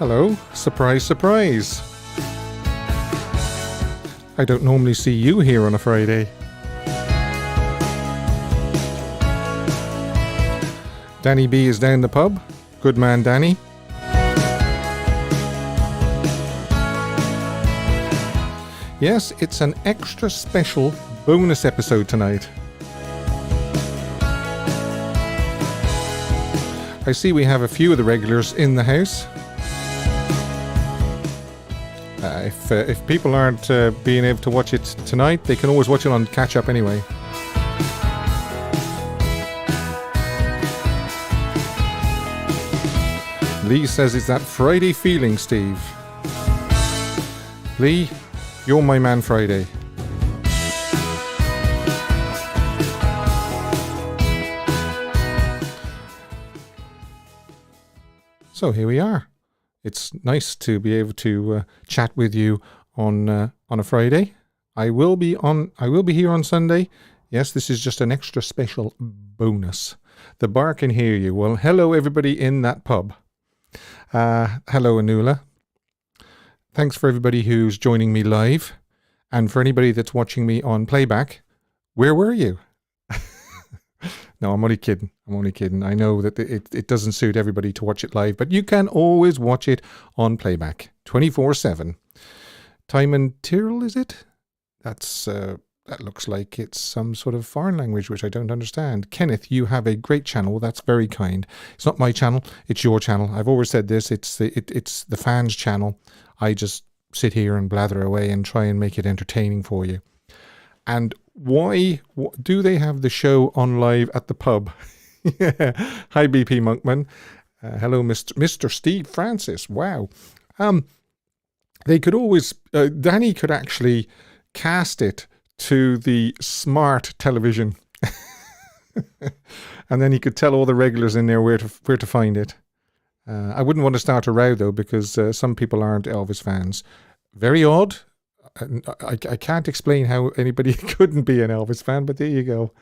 Hello, surprise, surprise. I don't normally see you here on a Friday. Danny B is down the pub. Good man, Danny. Yes, it's an extra special bonus episode tonight. I see we have a few of the regulars in the house. If people aren't being able to watch it tonight, they can always watch it on catch up anyway. Lee says it's that Friday feeling, Steve. Lee, you're my man Friday. So here we are. It's nice to be able to chat with you on a Friday. I will be here on Sunday. Yes, this is just an extra special bonus. The bar can hear you. Well, hello everybody in that pub. Hello Anula. Thanks for everybody who's joining me live, and for anybody that's watching me on playback. Where were you? No, I'm only kidding. I know that it doesn't suit everybody to watch it live, but you can always watch it on playback, 24/7. Time and Tyrrell, is it? That looks like it's some sort of foreign language, which I don't understand. Kenneth, you have a great channel. That's very kind. It's not my channel. It's your channel. I've always said this. It's the fans' channel. I just sit here and blather away and try and make it entertaining for you. And why do they have the show on live at the pub? Yeah. Hi, BP Monkman. Hello, Mr. Steve Francis. Wow. They could always, Danny could actually cast it to the smart television. And then he could tell all the regulars in there where to find it. I wouldn't want to start a row though, because some people aren't Elvis fans. Very odd. I can't explain how anybody couldn't be an Elvis fan, but there you go.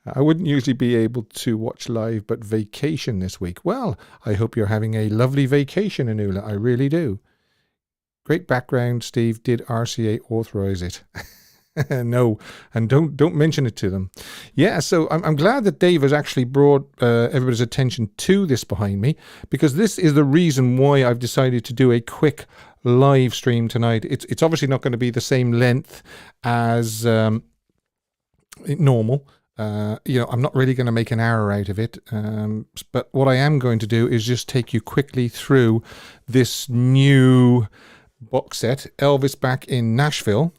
I wouldn't usually be able to watch live, but vacation this week. Well, I hope you're having a lovely vacation, Anula. I really do. Great background, Steve. Did RCA authorize it? No, and don't mention it to them. Yeah, so I'm glad that Dave has actually brought everybody's attention to this behind me, because this is the reason why I've decided to do a quick live stream tonight. It's obviously not going to be the same length as normal. I'm not really going to make an hour out of it. But what I am going to do is just take you quickly through this new box set, Elvis Back in Nashville.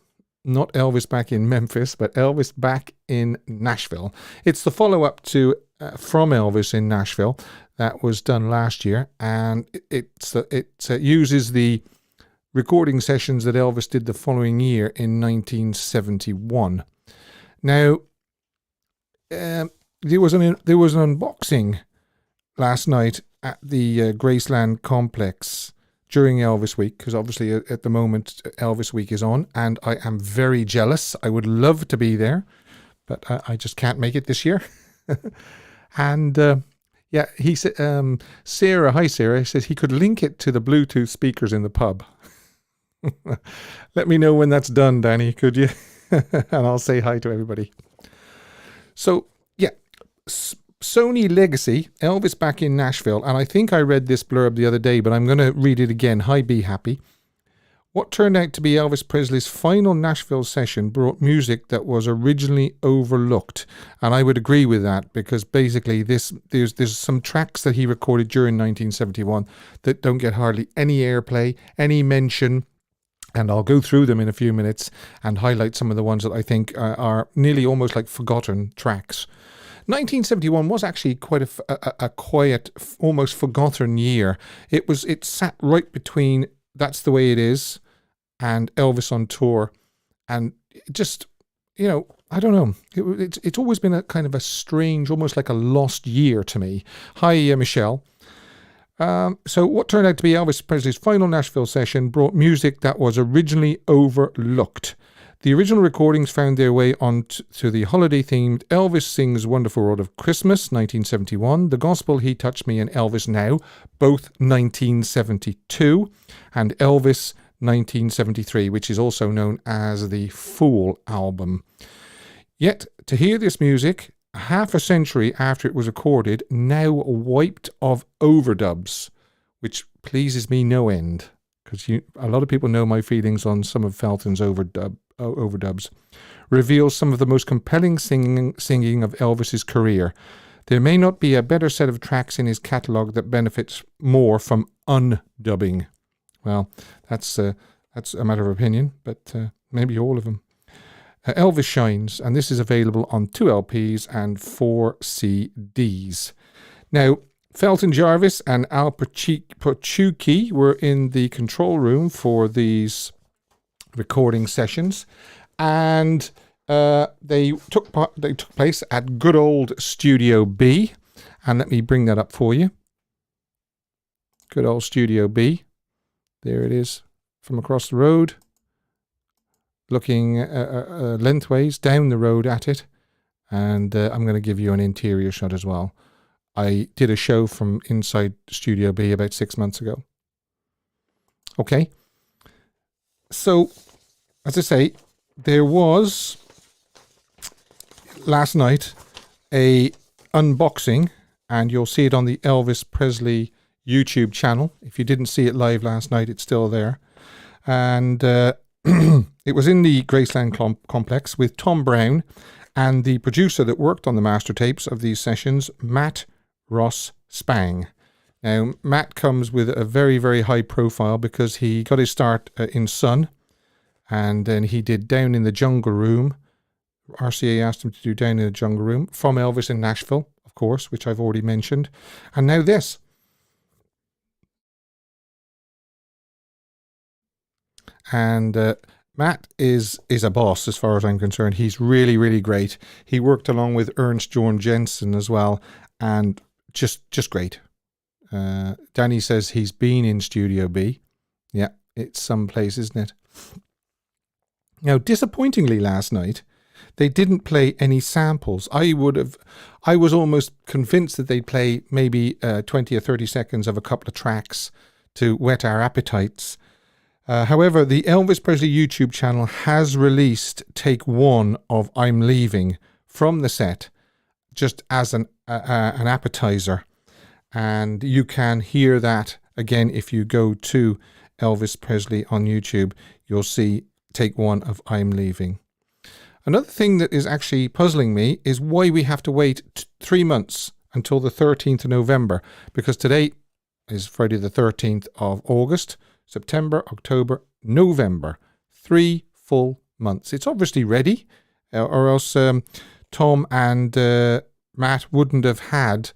Not Elvis Back in Memphis, but Elvis Back in Nashville. It's the follow-up to From Elvis in Nashville that was done last year, and it uses the recording sessions that Elvis did the following year in 1971. Now, there was an unboxing last night at the Graceland Complex during Elvis Week, because obviously at the moment Elvis Week is on, and I am very jealous. I would love to be there, but I just can't make it this year. And he said, Sarah, hi Sarah, says he could link it to the Bluetooth speakers in the pub. Let me know when that's done, Danny, could you? And I'll say hi to everybody. So, yeah, Sony Legacy, Elvis Back in Nashville, and I think I read this blurb the other day, but I'm going to read it again. Hi, Be Happy. What turned out to be Elvis Presley's final Nashville session brought music that was originally overlooked, and I would agree with that, because basically there's some tracks that he recorded during 1971 that don't get hardly any airplay, any mention, and I'll go through them in a few minutes and highlight some of the ones that I think are nearly almost like forgotten tracks. 1971 was actually quite a quiet, almost forgotten year. It sat right between That's the Way It Is and Elvis on Tour, and just, I don't know. It's always been a kind of a strange, almost like a lost year to me. Hi, Michelle. So what turned out to be Elvis Presley's final Nashville session brought music that was originally overlooked. The original recordings found their way on to the holiday-themed Elvis Sings Wonderful World of Christmas, 1971, The Gospel, He Touched Me, and Elvis Now, both 1972, and Elvis 1973, which is also known as the Fool album. Yet, to hear this music, half a century after it was recorded, now wiped of overdubs, which pleases me no end, because a lot of people know my feelings on some of Felton's overdubs, reveals some of the most compelling singing of Elvis's career. There may not be a better set of tracks in his catalogue that benefits more from undubbing. Well, that's a matter of opinion, but maybe all of them. Elvis Shines, and this is available on 2 LPs and 4 CDs. Now, Felton Jarvis and Al Pachuki were in the control room for these recording sessions, and they took place at good old Studio B. And let me bring that up for you. Good old Studio B. There it is from across the road, looking lengthways down the road at it. And I'm going to give you an interior shot as well. I did a show from inside Studio B about 6 months ago. Okay. So, as I say, there was last night a unboxing, and you'll see it on the Elvis Presley YouTube channel. If you didn't see it live last night, it's still there. And it was in the Graceland complex with Tom Brown and the producer that worked on the master tapes of these sessions, Matt Ross Spang. Now, Matt comes with a very, very high profile because he got his start in Sun, and then he did Down in the Jungle Room. RCA asked him to do Down in the Jungle Room from Elvis in Nashville, of course, which I've already mentioned. And now this. And Matt is a boss as far as I'm concerned. He's really, really great. He worked along with Ernst Jorn Jensen as well, and just great. Danny says he's been in Studio B. Yeah, it's someplace, isn't it? Now, disappointingly last night, they didn't play any samples. I was almost convinced that they'd play maybe 20 or 30 seconds of a couple of tracks to whet our appetites. However, the Elvis Presley YouTube channel has released take 1 of I'm Leaving from the set, just as an appetizer. And you can hear that again if you go to Elvis Presley on YouTube. You'll see take 1 of I'm Leaving. Another thing that is actually puzzling me is why we have to wait 3 months until the 13th of November, because today is Friday the 13th of August, September, October, November. 3 full months. It's obviously ready, or else Tom and Matt wouldn't have had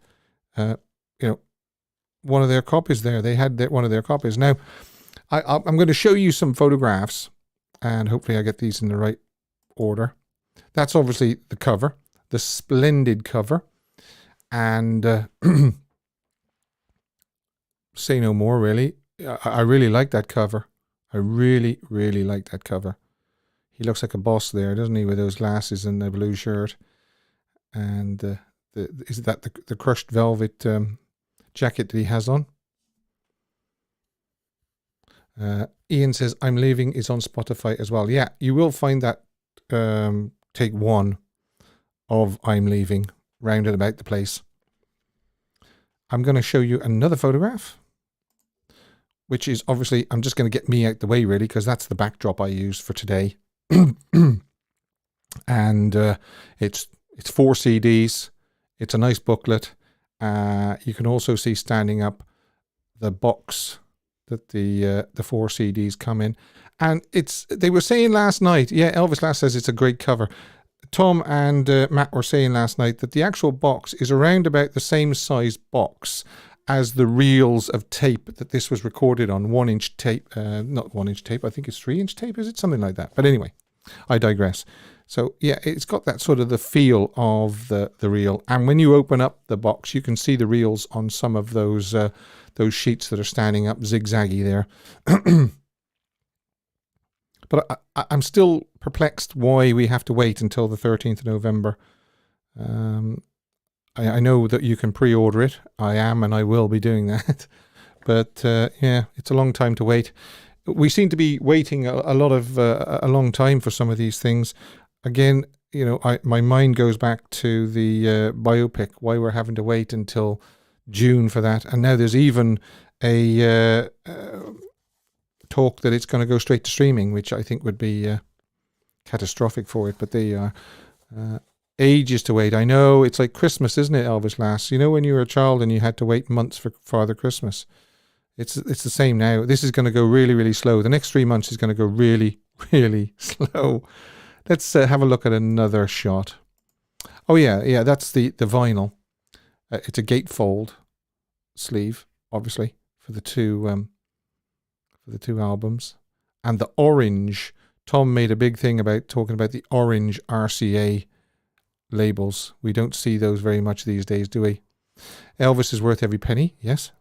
one of their copies there. They had one of their copies. Now, I'm going to show you some photographs, and hopefully I get these in the right order. That's obviously the cover, the splendid cover, and say no more, really. I really like that cover. I really, really like that cover. He looks like a boss there, doesn't he, with those glasses and the blue shirt. And is that the crushed velvet jacket that he has on? Ian says, I'm Leaving is on Spotify as well. Yeah, you will find that take 1 of I'm Leaving rounded about the place. I'm going to show you another photograph, which is obviously, I'm just going to get me out the way really, because that's the backdrop I used for today. And it's 4 CDs. It's a nice booklet. You can also see standing up the box that the 4 CDs come in. And they were saying last night, yeah, Elvis Last says it's a great cover. Tom and Matt were saying last night that the actual box is around about the same size box as the reels of tape that this was recorded on. 1-inch tape, not 1-inch tape, I think it's 3-inch tape, is it? Something like that. But anyway, I digress. So yeah, it's got that sort of the feel of the reel. And when you open up the box, you can see the reels on some of those sheets that are standing up zigzaggy there. But I'm still perplexed why we have to wait until the 13th of November. I know that you can pre-order it. I am, and I will be doing that. But yeah, it's a long time to wait. We seem to be waiting a long time for some of these things. Again, you know, my mind goes back to the biopic, why we're having to wait until June for that. And now there's even a talk that it's going to go straight to streaming, which I think would be catastrophic for it. But there you are. Ages to wait. I know, it's like Christmas, isn't it, Elvis Lass? You know, when you were a child and you had to wait months for Father Christmas. It's the same now. This is going to go really, really slow. The next 3 months is going to go really, really slow. Let's have a look at another shot. Oh yeah, that's the vinyl. It's a gatefold sleeve, obviously, for the two albums. And the orange. Tom made a big thing about talking about the orange RCA labels. We don't see those very much these days, do we? Elvis is worth every penny. Yes.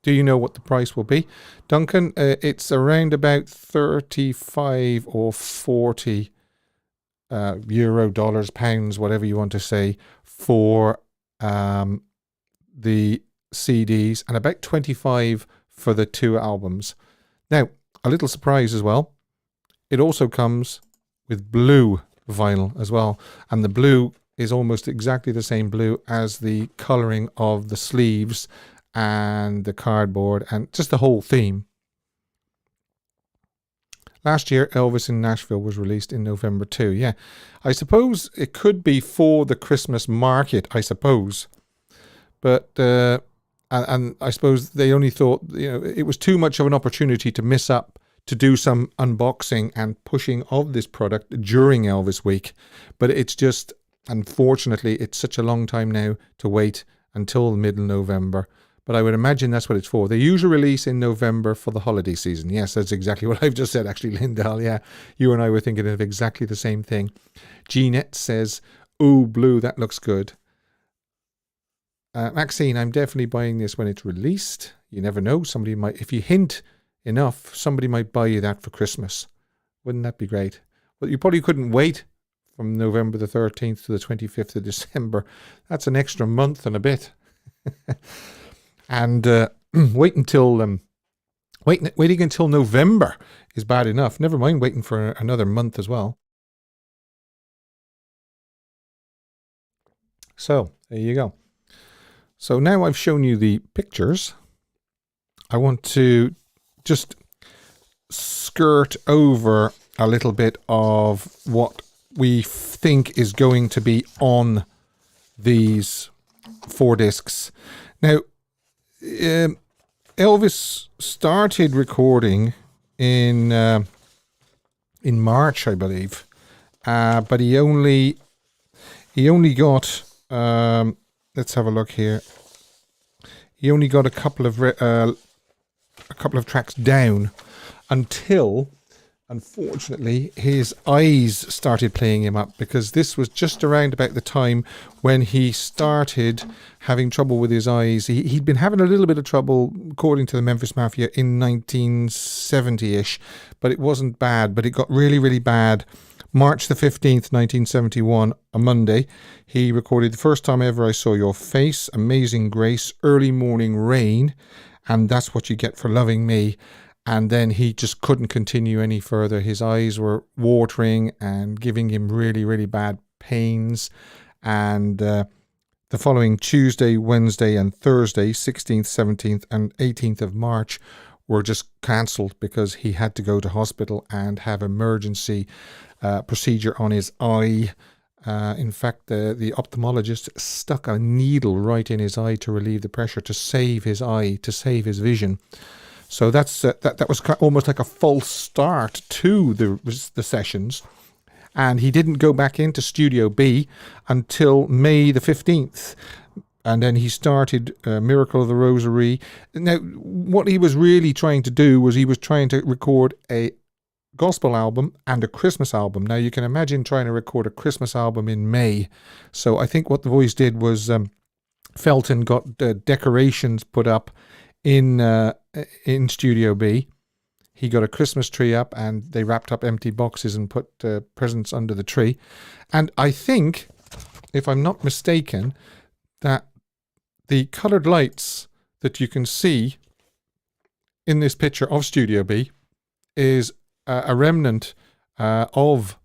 Do you know what the price will be, Duncan? It's around about 35 or 40 euro, dollars, pounds, whatever you want to say, for the CDs, and about 25 for the two albums. Now, a little surprise as well. It also comes with blue vinyl as well, and the blue is almost exactly the same blue as the colouring of the sleeves and the cardboard and just the whole theme. Last year, Elvis in Nashville was released in November too. Yeah, I suppose it could be for the Christmas market, I suppose. But, and I suppose they only thought, you know, it was too much of an opportunity to miss up to do some unboxing and pushing of this product during Elvis week. But it's just, unfortunately, it's such a long time now to wait until mid-November. But I would imagine that's what it's for. They usually release in November for the holiday season. Yes, that's exactly what I've just said, actually, Lindell. Yeah, you and I were thinking of exactly the same thing. Jeanette says, "Ooh, blue, that looks good." Maxine, I'm definitely buying this when it's released. You never know. Somebody might, if you hint enough, somebody might buy you that for Christmas. Wouldn't that be great? Well, you probably couldn't wait from November the 13th to the 25th of December. That's an extra month and a bit. And waiting until November is bad enough. Never mind waiting for another month as well. So there you go. So now I've shown you the pictures. I want to just skirt over a little bit of what we think is going to be on these 4 discs. Now, Elvis started recording in March, I believe, but he only got let's have a look here. He only got a couple of tracks down until, unfortunately, his eyes started playing him up, because this was just around about the time when he started having trouble with his eyes. He'd been having a little bit of trouble, according to the Memphis Mafia, in 1970-ish, but it wasn't bad. But it got really, really bad. March the 15th, 1971, a Monday, he recorded The First Time Ever I Saw Your Face, Amazing Grace, Early Morning Rain, and That's What You Get for Loving Me. And then he just couldn't continue any further. His eyes were watering and giving him really, really bad pains. And the following Tuesday, Wednesday and Thursday, 16th, 17th and 18th of March, were just cancelled because he had to go to hospital and have emergency procedure on his eye. In fact, the ophthalmologist stuck a needle right in his eye to relieve the pressure, to save his eye, to save his vision. So that was almost like a false start to the sessions. And he didn't go back into Studio B until May the 15th. And then he started Miracle of the Rosary. Now, what he was really trying to do was he was trying to record a gospel album and a Christmas album. Now, you can imagine trying to record a Christmas album in May. So I think what the boys did was Felton got decorations put up in Studio B. he got a Christmas tree up and they wrapped up empty boxes and put presents under the tree. And I think, if I'm not mistaken, that the coloured lights that you can see in this picture of Studio B is a remnant of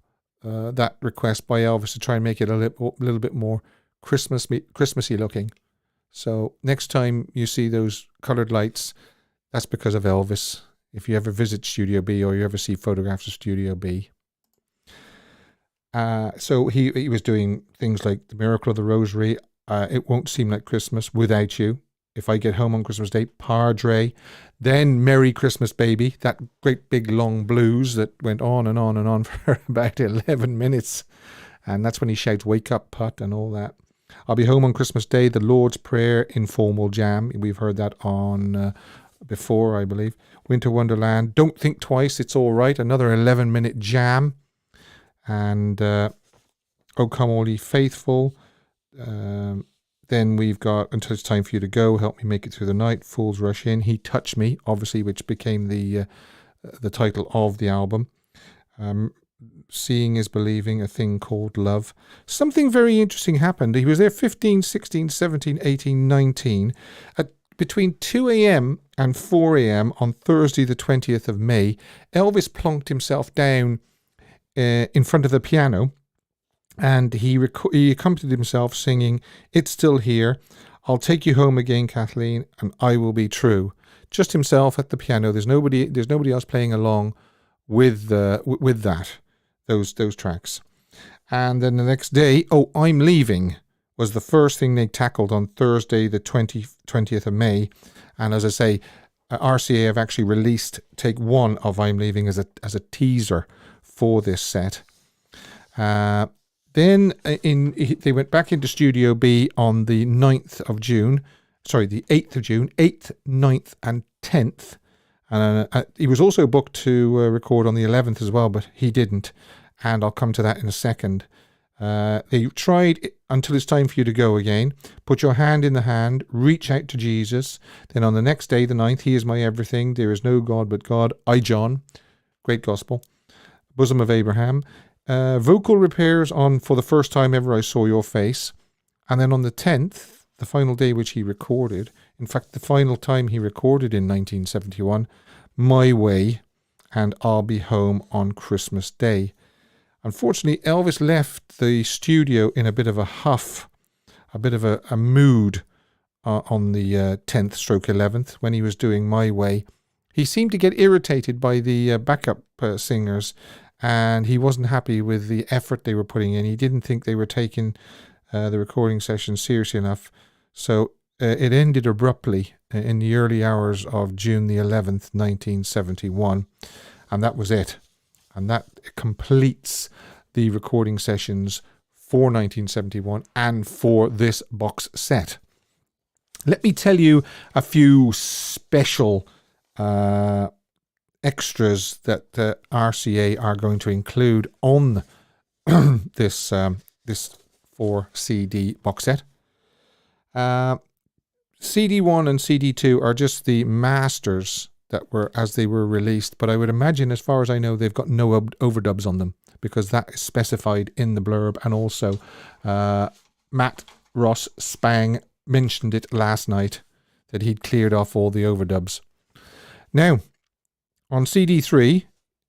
that request by Elvis to try and make it a little bit more Christmassy looking. So next time you see those coloured lights, that's because of Elvis. If you ever visit Studio B or you ever see photographs of Studio B. So he was doing things like The Miracle of the Rosary, It Won't Seem Like Christmas Without You, If I Get Home on Christmas Day, Padre, then Merry Christmas Baby, that great big long blues that went on and on and on for about 11 minutes. And that's when he shouts, "Wake up, Put," and all that. I'll Be Home on Christmas Day, The Lord's Prayer, Informal Jam. We've heard that on before, I believe. Winter Wonderland, Don't Think Twice, It's All Right, another 11-minute jam. And Oh Come All Ye Faithful. Then we've got Until It's Time for You to Go, Help Me Make It Through the Night, Fools Rush In, He Touched Me, obviously, which became the title of the album. Seeing is Believing, A Thing Called Love. Something very interesting happened. He was there 15, 16, 17, 18, 19. Between 2 a.m. and 4 a.m. on Thursday the 20th of May, Elvis plonked himself down in front of the piano, and he accompanied himself singing It's Still Here, I'll Take You Home Again, Kathleen, and I Will Be True. Just himself at the piano. There's nobody else playing along with those tracks. And then the next day, Oh, I'm Leaving was the first thing they tackled on Thursday the 20th of May. And as I say, RCA have actually released take one of I'm Leaving as a teaser for this set. Then they went back into Studio B on the 9th of June. Sorry, the 8th of June, 8th, 9th and 10th. And he was also booked to record on the 11th as well, but he didn't. And I'll come to that in a second. They tried Until It's Time for You to Go again. Put Your Hand in the Hand. Reach Out to Jesus. Then on the next day, the 9th, He Is My Everything. There Is No God But God. I, John. Great gospel. Bosom of Abraham. Vocal repairs on For the First Time Ever I Saw Your Face. And then on the 10th, the final day which he recorded, in fact, the final time he recorded in 1971, My Way and I'll Be Home on Christmas Day. Unfortunately, Elvis left the studio in a bit of a huff, a bit of a mood on the 10th stroke 11th when he was doing My Way. He seemed to get irritated by the backup singers, and he wasn't happy with the effort they were putting in. He didn't think they were taking the recording session seriously enough. So it ended abruptly in the early hours of June the 11th, 1971. And that was it. And that completes the recording sessions for 1971 and for this box set. Let me tell you a few special extras that RCA are going to include on this 4-CD box set. CD1 and CD2 are just the masters that were as they were released, but I would imagine, as far as I know, they've got no overdubs on them because that is specified in the blurb. And also Matt Ross Spang mentioned it last night that he'd cleared off all the overdubs. Now on CD3,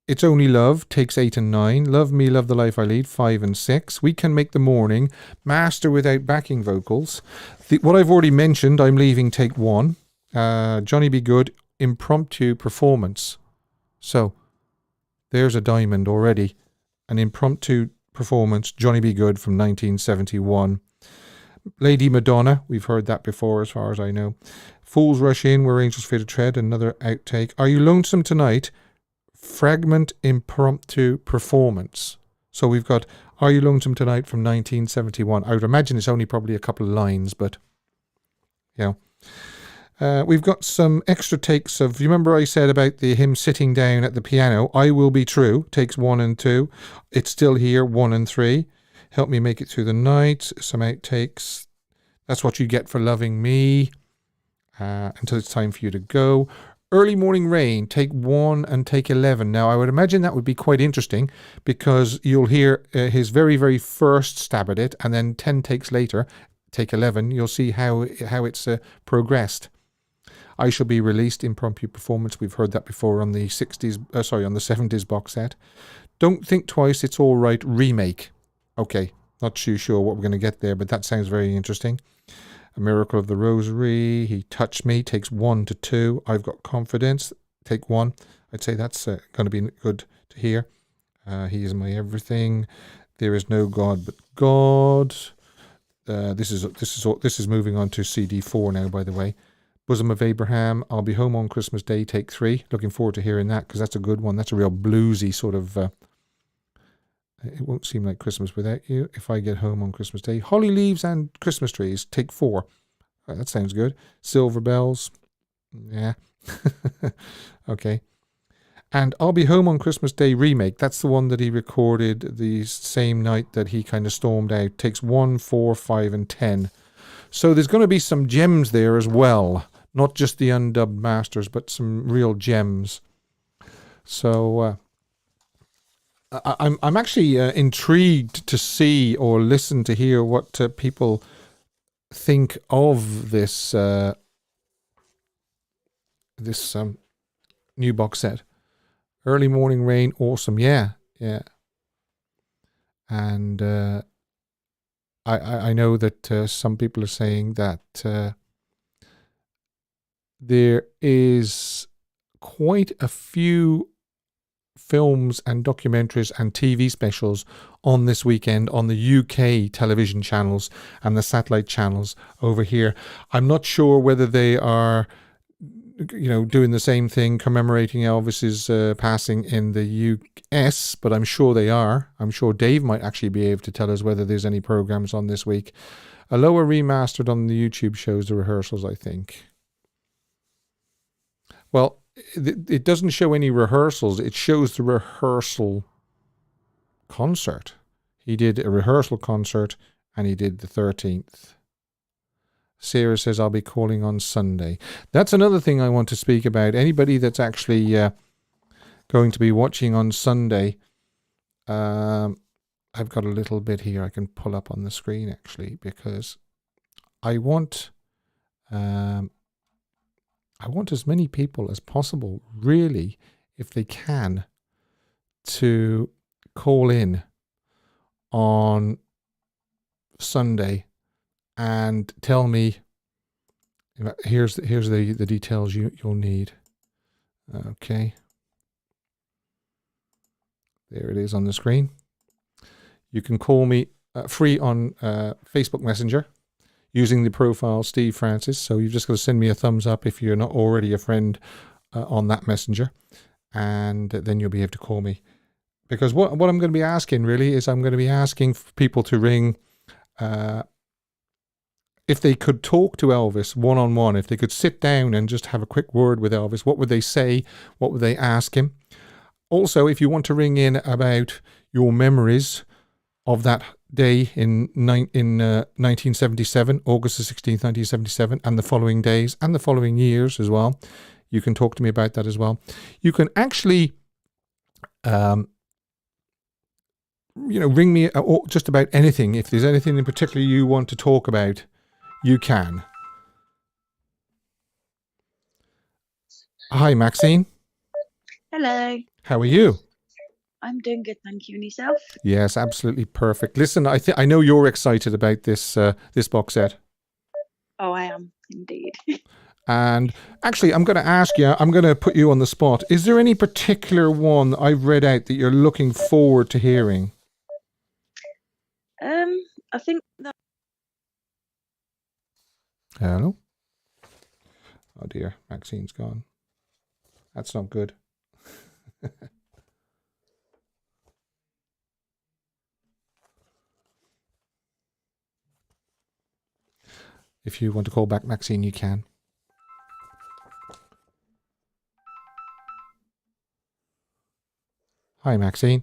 It's Only Love takes 8 and 9, Love Me, Love the Life I Lead 5 and 6, We Can Make the Morning, Master without backing vocals. What I've already mentioned, I'm Leaving take 1, Johnny Be Good, Impromptu Performance. So there's a diamond already. An impromptu performance, Johnny Be Good from 1971. Lady Madonna, we've heard that before as far as I know. Fools Rush In, Where Angels Fear to Tread, another outtake. Are You Lonesome Tonight? Fragment Impromptu Performance. So we've got Are You Lonesome Tonight from 1971. I would imagine it's only probably a couple of lines, but yeah. We've got some extra takes of, you remember I said about him sitting down at the piano, I Will Be True, takes 1 and 2. It's Still Here, 1 and 3. Help Me Make It Through the Night, some outtakes. That's What You Get for Loving Me. Until It's Time for You to Go. Early Morning Rain, take 1 and take 11. Now, I would imagine that would be quite interesting because you'll hear his very, very first stab at it, and then 10 takes later, take 11, you'll see how it's progressed. I Shall Be Released, impromptu performance. We've heard that before on the 70s box set. Don't Think Twice, It's All Right, remake. Okay, not too sure what we're going to get there, but that sounds very interesting. A Miracle of the Rosary, He Touched Me, takes 1 to 2. I've Got Confidence, take 1. I'd say that's going to be good to hear. He Is My Everything. There Is No God But God. This is moving on to CD 4 now, by the way. Bosom of Abraham, I'll Be Home on Christmas Day, take 3. Looking forward to hearing that because that's a good one. That's a real bluesy sort of... It Won't Seem Like Christmas Without You. If I Get Home on Christmas Day. Holly Leaves and Christmas Trees, take 4. That sounds good. Silver Bells. Yeah. Okay. And I'll Be Home on Christmas Day remake. That's the one that he recorded the same night that he kind of stormed out. Takes 1, 4, 5, and 10. So there's going to be some gems there as well. Not just the undubbed masters, but some real gems. So I'm actually intrigued to see or listen to hear what people think of this new box set. Early Morning Rain, awesome, yeah. And I know that some people are saying that there is quite a few films and documentaries and TV specials on this weekend on the UK television channels and the satellite channels over here. I'm not sure whether they are, doing the same thing, commemorating Elvis's passing in the US, but I'm sure they are. I'm sure Dave might actually be able to tell us whether there's any programs on this week. A lower remastered on the YouTube shows the rehearsals, I think. Well, it doesn't show any rehearsals. It shows the rehearsal concert. He did a rehearsal concert and he did the 13th. Sarah says, I'll be calling on Sunday. That's another thing I want to speak about. Anybody that's actually going to be watching on Sunday, I've got a little bit here I can pull up on the screen actually, because I want as many people as possible, really, if they can, to call in on Sunday and tell me, here's the details you'll need. Okay. There it is on the screen. You can call me free on Facebook Messenger using the profile Steve Francis. So you've just got to send me a thumbs up if you're not already a friend on that messenger. And then you'll be able to call me. Because what I'm going to be asking really is I'm going to be asking people to ring if they could talk to Elvis one-on-one, if they could sit down and just have a quick word with Elvis, what would they say? What would they ask him? Also, if you want to ring in about your memories of that day in 1977, August the 16th, 1977, and the following days and the following years as well, you can talk to me about that as well. You can actually, ring me just about anything. If there's anything in particular you want to talk about, you can. Hi, Maxine. Hello. How are you? I'm doing good, thank you. And yourself? Yes, absolutely perfect. Listen, I know you're excited about this box set. Oh, I am indeed. And actually, I'm going to ask you, I'm going to put you on the spot. Is there any particular one that I've read out that you're looking forward to hearing? I think that... Hello? Oh dear, Maxine's gone. That's not good. If you want to call back Maxine, you can. Hi, Maxine.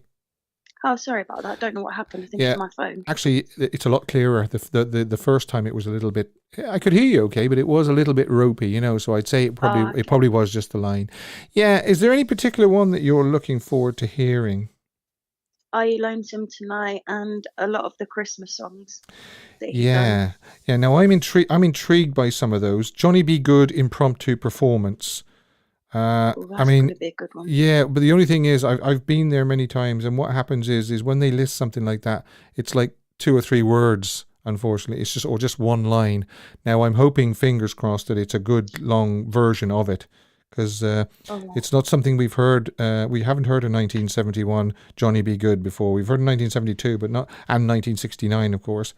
Oh, sorry about that. I don't know what happened. I think Yeah, it's my phone. actually, it's a lot clearer. The first time it was a little bit. I could hear you okay, but it was a little bit ropey, you know. So I'd say Oh, it okay. probably was just the line. Yeah. Is there any particular one that you're looking forward to hearing? Are You Lonesome Tonight? And a lot of the Christmas songs that he done. Yeah, yeah. Now I'm intrigued. I'm intrigued by some of those. Johnny Be Good impromptu performance. Oh, I that's mean, gonna be a good one. yeah, but the only thing is, I've been there many times, and what happens is when they list something like that, it's like 2 or 3 words. Unfortunately, it's just one line. Now I'm hoping, fingers crossed, that it's a good long version of it, because Oh, it's not something we've heard. We haven't heard a 1971 Johnny Be Good before. We've heard 1972, but not, and 1969, of course.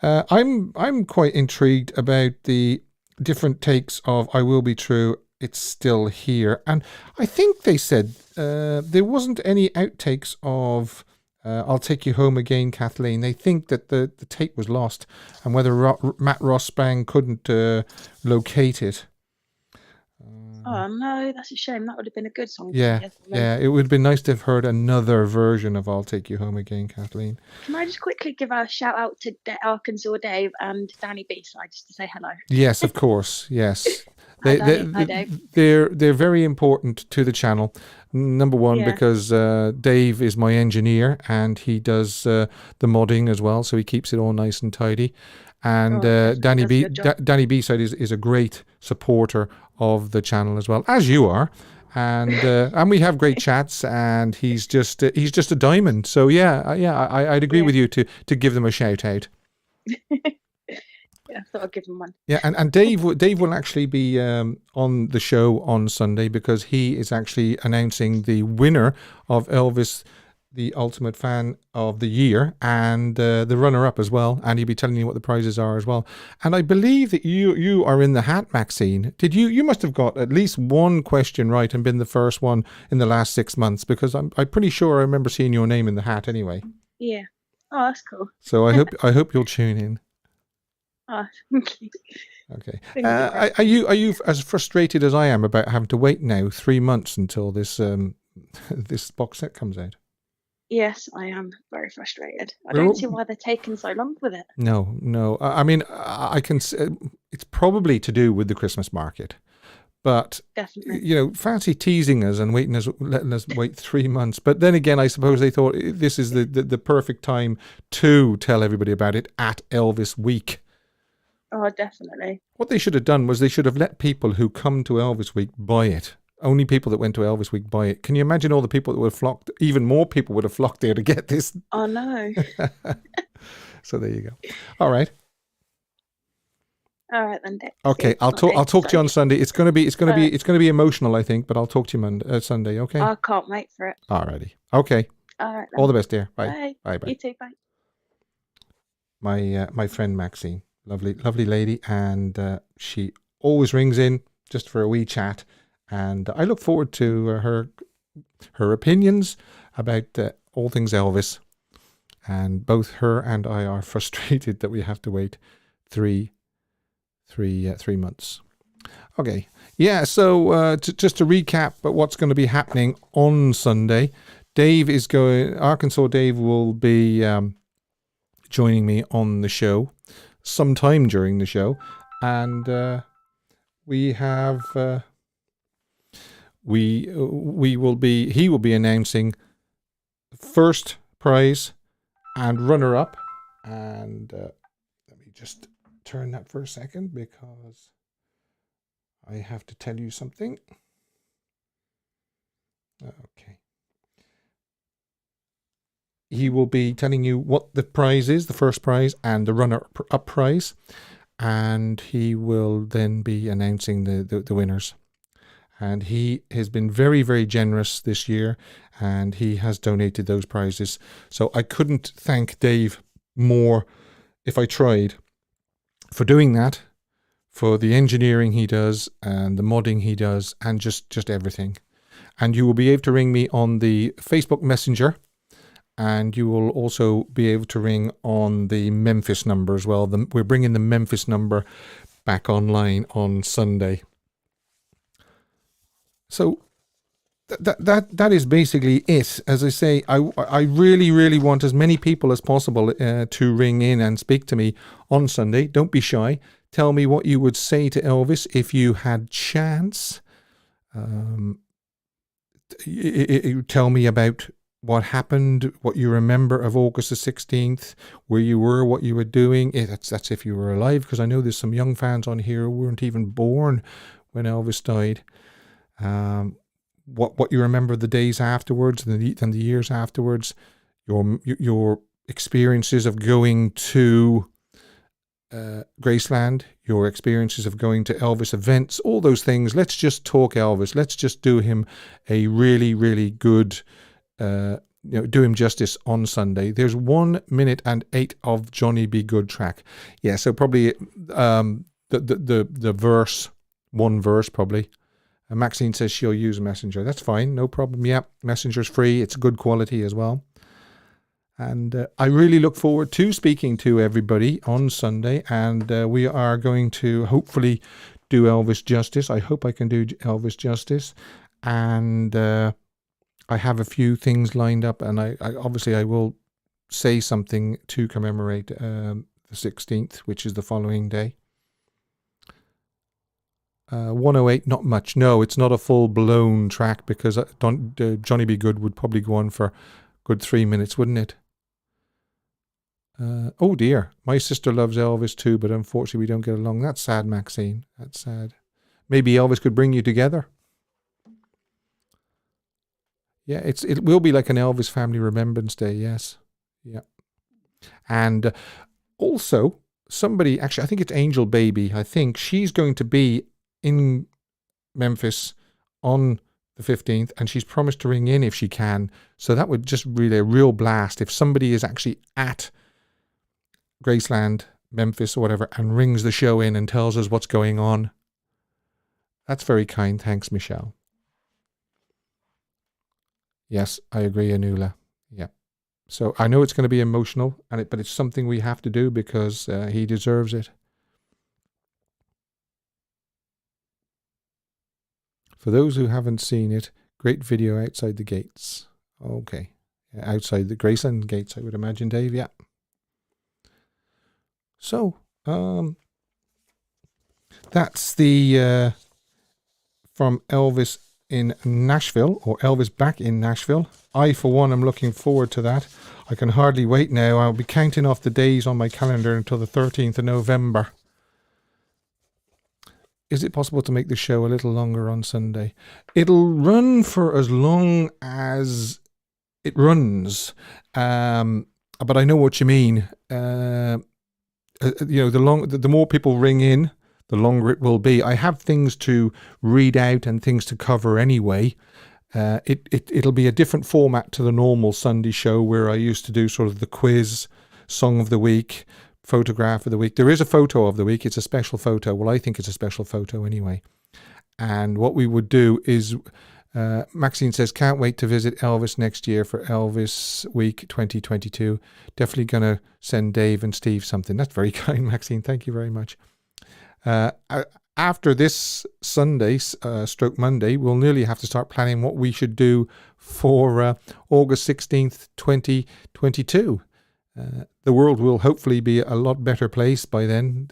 I'm quite intrigued about the different takes of "I Will Be True." It's still here, and I think they said there wasn't any outtakes of "I'll Take You Home Again, Kathleen." They think that the tape was lost, and whether Matt Rossbang couldn't locate it. oh no, that's a shame. That would have been a good song to Yeah, hear from him. yeah, it would have been nice to have heard another version of "I'll Take You Home Again, Kathleen." Can I just quickly give a shout out to Arkansas Dave and Danny B-side just to say hello? Yes, of course. Yes, Hi, they Danny. Hi, Dave. they're very important to the channel. Number one, Yeah. because Dave is my engineer and he does the modding as well, so he keeps it all nice and tidy. And Oh, definitely does a good job. Danny B-side is a great supporter of the channel as well, as you are. And we have great chats, and he's just a diamond. So I'd agree Yeah. with you to give them a shout out. Yeah, I thought I'd give him one. Yeah, and Dave will actually be on the show on Sunday, because he is actually announcing the winner of Elvis, the Ultimate Fan of the Year, and the runner-up as well. And he'll be telling you what the prizes are as well. And I believe that you are in the hat, Maxine. You must have got at least one question right and been the first one in the last 6 months, because I'm pretty sure I remember seeing your name in the hat anyway. Yeah. Oh, that's cool. So I hope you'll tune in. Oh, thank you. Okay. Fingers crossed. Are you as frustrated as I am about having to wait now 3 months until this this box set comes out? Yes, I am very frustrated. I We're don't see why they're taking so long with it. No. I mean, I can. It's probably to do with the Christmas market, but Definitely. you know, fancy teasing us and letting us wait 3 months. But then again, I suppose they thought this is the perfect time to tell everybody about it at Elvis Week. Oh, definitely. What they should have done was they should have let people who come to Elvis Week buy it. Only people that went to Elvis Week buy it. Can you imagine all the people that would have flocked? Even more people would have flocked there to get this. Oh no. So there you go. All right. All right then. Okay. I'll talk to you on Sunday. It's gonna be emotional, I think, but I'll talk to you Sunday. Okay. I can't wait for it. Alrighty. Okay. All right. Then. All the best, dear. Bye. Bye. Bye. Bye. You too. Bye. My friend Maxine, lovely lady, and she always rings in just for a wee chat, and I look forward to her opinions about all things Elvis. And both her and I are frustrated that we have to wait three months. Okay, yeah. So just to recap, but what's going to be happening on Sunday? Arkansas Dave will be joining me on the show sometime during the show, and he will be announcing first prize and runner up. And let me just turn that for a second, because I have to tell you something. Okay. He will be telling you what the prize is, the first prize and the runner-up prize, and he will then be announcing the winners. And he has been very, very generous this year, and he has donated those prizes. So I couldn't thank Dave more if I tried for doing that, for the engineering he does and the modding he does, and just everything. And you will be able to ring me on the Facebook Messenger, and you will also be able to ring on the Memphis number as well. We're bringing the Memphis number back online on Sunday. So that is basically it. As I say, I really, really want as many people as possible to ring in and speak to me on Sunday. Don't be shy. Tell me what you would say to Elvis if you had chance. Tell me about what happened, what you remember of August the 16th, where you were, what you were doing. That's if you were alive, because I know there's some young fans on here who weren't even born when Elvis died. What you remember the days afterwards and the years afterwards, your experiences of going to Graceland, your experiences of going to Elvis events, all those things. Let's just talk Elvis. Let's just do him a really, really good, do him justice on Sunday. There's 1 minute and 8 of Johnny B. Good track. Yeah, so probably the verse, one verse probably. Maxine says she'll use Messenger. That's fine, no problem. Yeah, Messenger's free. It's good quality as well. And I really look forward to speaking to everybody on Sunday. And we are going to hopefully do Elvis justice. I hope I can do Elvis justice. And I have a few things lined up. And I obviously I will say something to commemorate the 16th, which is the following day. 108, not much. No, it's not a full-blown track, because Johnny B. Good would probably go on for a good 3 minutes, wouldn't it? Oh dear, my sister loves Elvis too, but unfortunately we don't get along. That's sad, Maxine. That's sad. Maybe Elvis could bring you together. Yeah, it will be like an Elvis Family Remembrance Day, yes. Yeah. And also, somebody, actually, I think it's Angel Baby, I think she's going to be in Memphis on the 15th, and she's promised to ring in if she can. So that would just really a real blast if somebody is actually at Graceland, Memphis or whatever, and rings the show in and tells us what's going on. That's very kind. Thanks, Michelle. Yes, I agree, Anula. Yeah. So I know it's going to be emotional, but it's something we have to do because he deserves it. For those who haven't seen it, great video outside the gates. Okay. Yeah, outside the Graceland gates, I would imagine, Dave. Yeah. So, that's the from Elvis in Nashville, or Elvis Back in Nashville. I, for one, am looking forward to that. I can hardly wait now. I'll be counting off the days on my calendar until the 13th of November. Is it possible to make the show a little longer on Sunday? It'll run for as long as it runs. But I know what you mean. The more people ring in, the longer it will be. I have things to read out and things to cover anyway. It'll be a different format to the normal Sunday show where I used to do sort of the quiz, song of the week, photograph of the week. There is a photo of the week. It's a special photo. Well, I think it's a special photo anyway. And what we would do is, Maxine says, can't wait to visit Elvis next year for Elvis Week 2022. Definitely going to send Dave and Steve something. That's very kind, Maxine. Thank you very much. After this Sunday, stroke Monday, we'll nearly have to start planning what we should do for August 16th, 2022. The world will hopefully be a lot better place by then.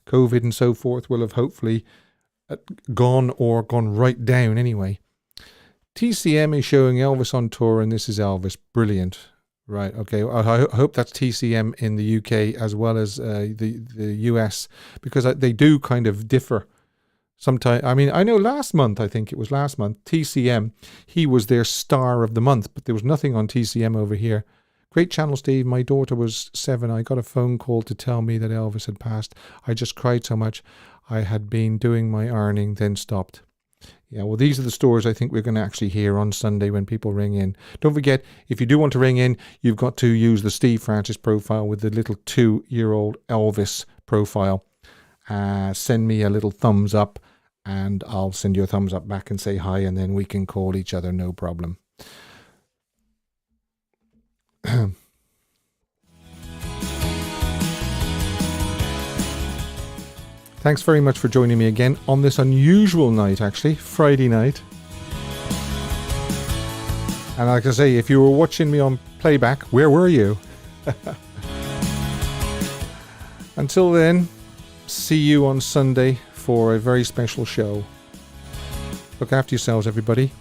COVID and so forth will have hopefully gone right down anyway. TCM is showing Elvis on tour, and this is Elvis. Brilliant. Right, okay. I hope that's TCM in the UK as well as the US, because they do kind of differ. Sometimes, I mean, I know last month, TCM, he was their star of the month, but there was nothing on TCM over here. Great channel, Steve. My daughter was 7. I got a phone call to tell me that Elvis had passed. I just cried so much. I had been doing my ironing, then stopped. Yeah, well, these are the stories I think we're going to actually hear on Sunday when people ring in. Don't forget, if you do want to ring in, you've got to use the Steve Francis profile with the little 2-year-old Elvis profile. Send me a little thumbs up, and I'll send you a thumbs up back and say hi, and then we can call each other, no problem. Thanks very much for joining me again on this unusual night, actually, Friday night. And like I say, if you were watching me on playback, where were you? Until then, see you on Sunday for a very special show. Look after yourselves, everybody.